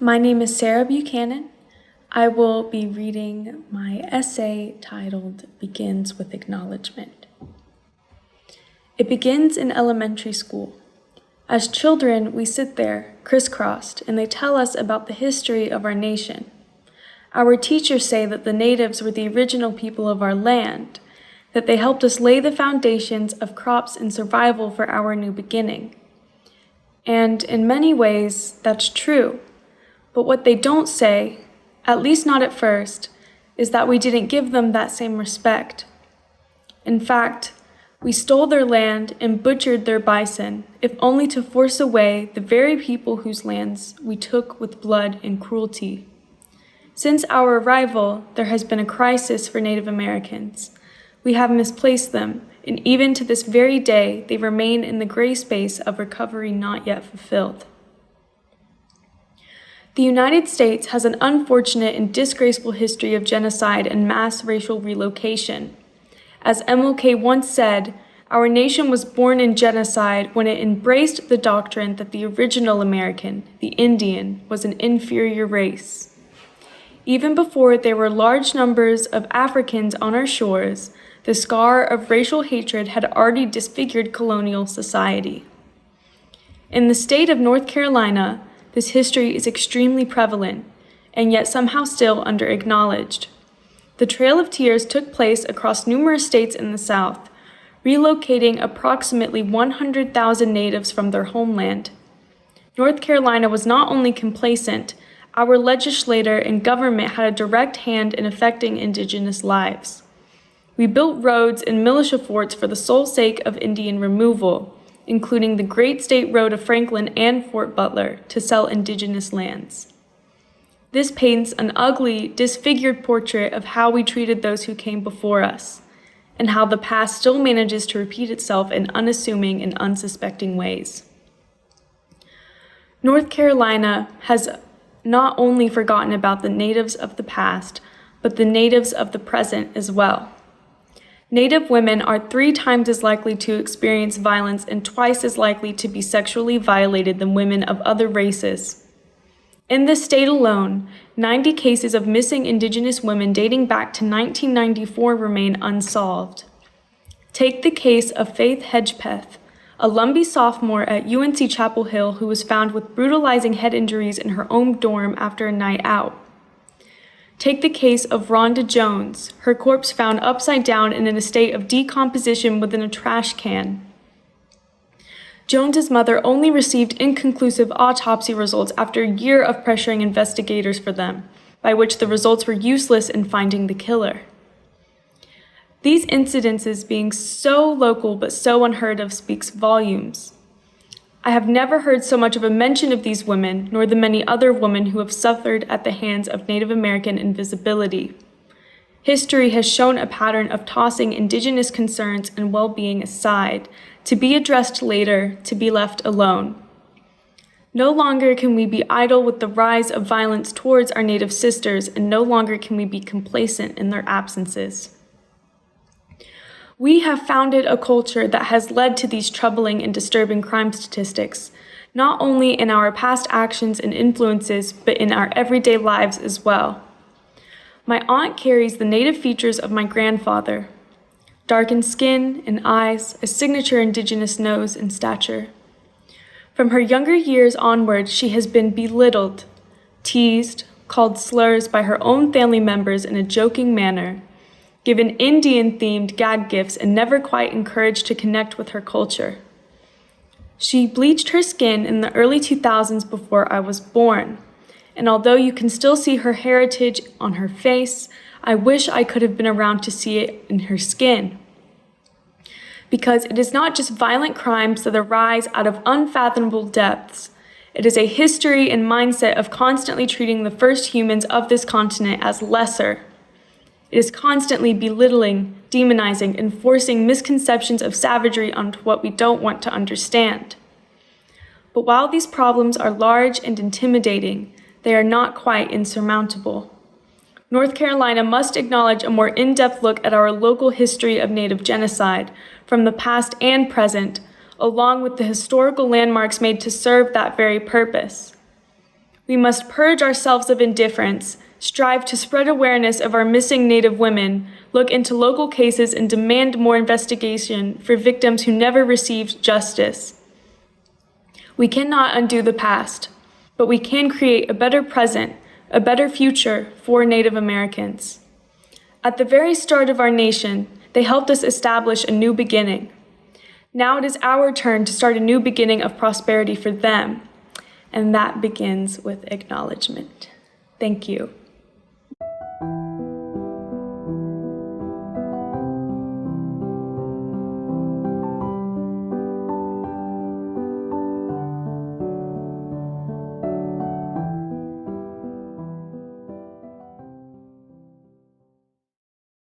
My name is Sarah Buchanan. I will be reading my essay titled Begins with Acknowledgment. It begins in elementary school. As children, we sit there, crisscrossed, and they tell us about the history of our nation. Our teachers say that the natives were the original people of our land, that they helped us lay the foundations of crops and survival for our new beginning. And in many ways, that's true. But what they don't say, at least not at first, is that we didn't give them that same respect. In fact, we stole their land and butchered their bison, if only to force away the very people whose lands we took with blood and cruelty. Since our arrival, there has been a crisis for Native Americans. We have misplaced them, and even to this very day, they remain in the gray space of recovery not yet fulfilled. The United States has an unfortunate and disgraceful history of genocide and mass racial relocation. As MLK once said, our nation was born in genocide when it embraced the doctrine that the original American, the Indian, was an inferior race. Even before there were large numbers of Africans on our shores, the scar of racial hatred had already disfigured colonial society. In the state of North Carolina, this history is extremely prevalent, and yet somehow still under-acknowledged. The Trail of Tears took place across numerous states in the South, relocating approximately 100,000 natives from their homeland. North Carolina was not only complacent, our legislature and government had a direct hand in affecting indigenous lives. We built roads and militia forts for the sole sake of Indian removal, including the Great State Road of Franklin and Fort Butler, to sell indigenous lands. This paints an ugly, disfigured portrait of how we treated those who came before us, and how the past still manages to repeat itself in unassuming and unsuspecting ways. North Carolina has not only forgotten about the natives of the past, but the natives of the present as well. Native women are 3 times as likely to experience violence and twice as likely to be sexually violated than women of other races. In this state alone, 90 cases of missing Indigenous women dating back to 1994 remain unsolved. Take the case of Faith Hedgepeth, a Lumbee sophomore at UNC Chapel Hill who was found with brutalizing head injuries in her own dorm after a night out. Take the case of Rhonda Jones, her corpse found upside down and in a state of decomposition within a trash can. Jones's mother only received inconclusive autopsy results after a year of pressuring investigators for them, by which the results were useless in finding the killer. These incidences being so local but so unheard of speaks volumes. I have never heard so much of a mention of these women, nor the many other women who have suffered at the hands of Native American invisibility. History has shown a pattern of tossing Indigenous concerns and well-being aside, to be addressed later, to be left alone. No longer can we be idle with the rise of violence towards our Native sisters, and no longer can we be complacent in their absences. We have founded a culture that has led to these troubling and disturbing crime statistics, not only in our past actions and influences, but in our everyday lives as well. My aunt carries the native features of my grandfather: darkened skin and eyes, a signature Indigenous nose and stature. From her younger years onward, she has been belittled, teased, called slurs by her own family members in a joking manner, given Indian-themed gag gifts, and never quite encouraged to connect with her culture. She bleached her skin in the early 2000s before I was born, and although you can still see her heritage on her face, I wish I could have been around to see it in her skin. Because it is not just violent crimes that arise out of unfathomable depths. It is a history and mindset of constantly treating the first humans of this continent as lesser. It is constantly belittling, demonizing, and forcing misconceptions of savagery onto what we don't want to understand. But while these problems are large and intimidating, they are not quite insurmountable. North Carolina must acknowledge a more in-depth look at our local history of Native genocide, from the past and present, along with the historical landmarks made to serve that very purpose. We must purge ourselves of indifference, strive to spread awareness of our missing Native women, look into local cases, and demand more investigation for victims who never received justice. We cannot undo the past, but we can create a better present, a better future for Native Americans. At the very start of our nation, they helped us establish a new beginning. Now it is our turn to start a new beginning of prosperity for them, and that begins with acknowledgement. Thank you.